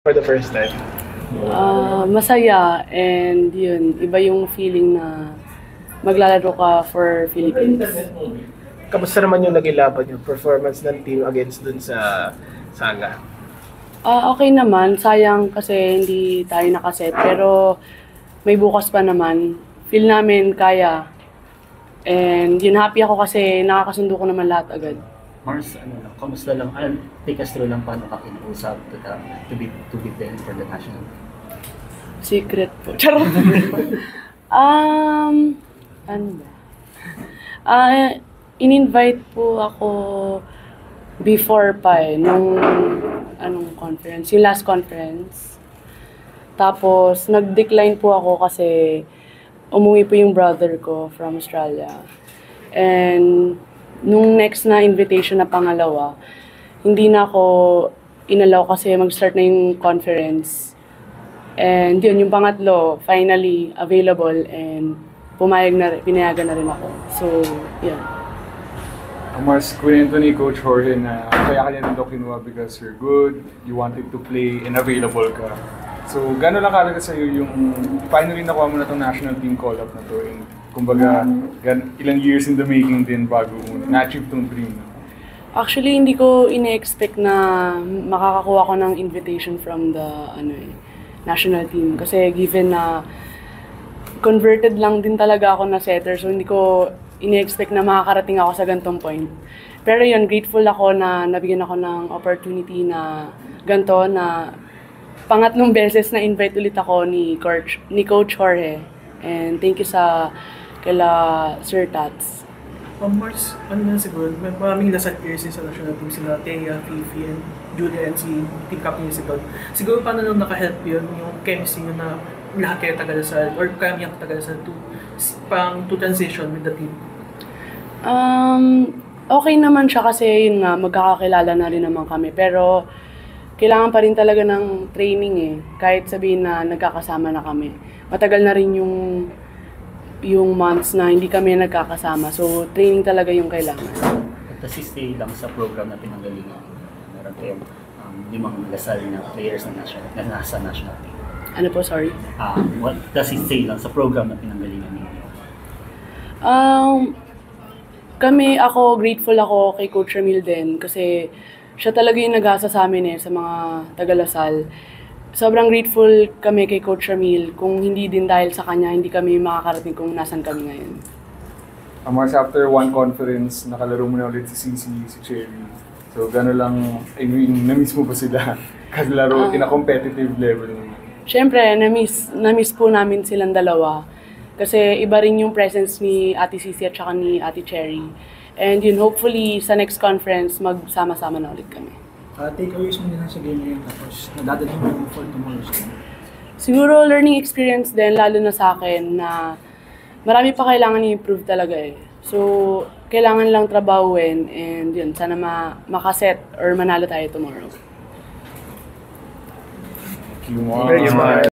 for the first time? Masaya, and yun, iba yung feeling na maglalaro ka for Philippines. Kamusta naman yung naging laban yung performance ng team against dun sa Saga? Okay naman, sayang kasi hindi tayo nakaset, pero may bukas pa naman. Feel namin kaya. And yun, happy ako kasi nakakasundo ko naman lahat agad. Mars, kamusta lang, take us through lang paano ka kinausap to be playing for the national team. Secret po. Charot. Ano ba? In-invite po ako before pa nung conference, yung last conference. Tapos, nag-decline po ako kasi umuwi po yung brother ko from Australia. And nung next na invitation na pangalawa, hindi na ako inalaw kasi mag-start na yung conference. And yun, yung pangatlo, finally available and pinayagan na rin ako. So, yeah. Mars, kwento ni Coach Jorge na kaya ka niya daw kinuha because you're good, you wanted to play, and available ka. So, gano'n lang kalaga sa'yo yung finally nakuha mo na itong national team call-up na to, and kumbaga, ilang years in the making din bago mo na-achieve itong dream? Actually, hindi ko ine-expect na makakakuha ko ng invitation from the national team. Kasi given na converted lang din talaga ako na setter, so hindi ko ine-expect na makakarating ako sa gantong point. Pero yun, grateful ako na nabigyan ako ng opportunity na ganito, na pangatlong beses na invite ulit ako ni Coach Jorge. And thank you sa kila Sir Tats. Mars, ano na siguro, may maraming nasa players sa national team, sila Thea, Fifi, and Julia, and si team captain si Don. Siguro paano nung naka-help yun, yung chemistry nyo na lahat kayo Tagalasal, or kami ang Tagalasal to transition with the team? Okay naman siya kasi yun nga, magkakakilala na rin naman kami. Pero kailangan pa rin talaga ng training eh. Kahit sabihin na nagkakasama na kami. Matagal na rin yung months na hindi kami nagkakasama. So, training talaga yung kailangan. Kasi stay lang sa program na pinanggalingan. Meron kayong 5 Lasal na players na nasa national team. Ano po, sorry? What does it say lang sa program na pinanggalingan ninyo? Ako, grateful ako kay Coach Ramil din kasi siya talaga yung nag-asa sa amin sa mga Tagalasal. Sobrang grateful kami kay Coach Ramil. Kung hindi din dahil sa kanya, hindi kami makakarating kung nasan kami ngayon. Mars, after one conference, nakalaro mo na ulit si Cici, si Cherry. So, gano'n lang, na-miss mo ba sila? Kasi laro in a competitive level. Siyempre, na-miss po namin silang dalawa. Kasi iba rin yung presence ni Ate Cici at saka ni Ate Cherry. And yun, hopefully, sa next conference, magsama-sama na ulit kami. Takeaways mo nila sa game ngayon, tapos nadadalhin mo for tomorrow's game? Siguro, learning experience din, lalo na sa akin, na marami pa kailangan i-improve talaga eh. So, kailangan lang trabahuin, and yun, sana makaset or manalo tayo tomorrow. Thank you, Mars.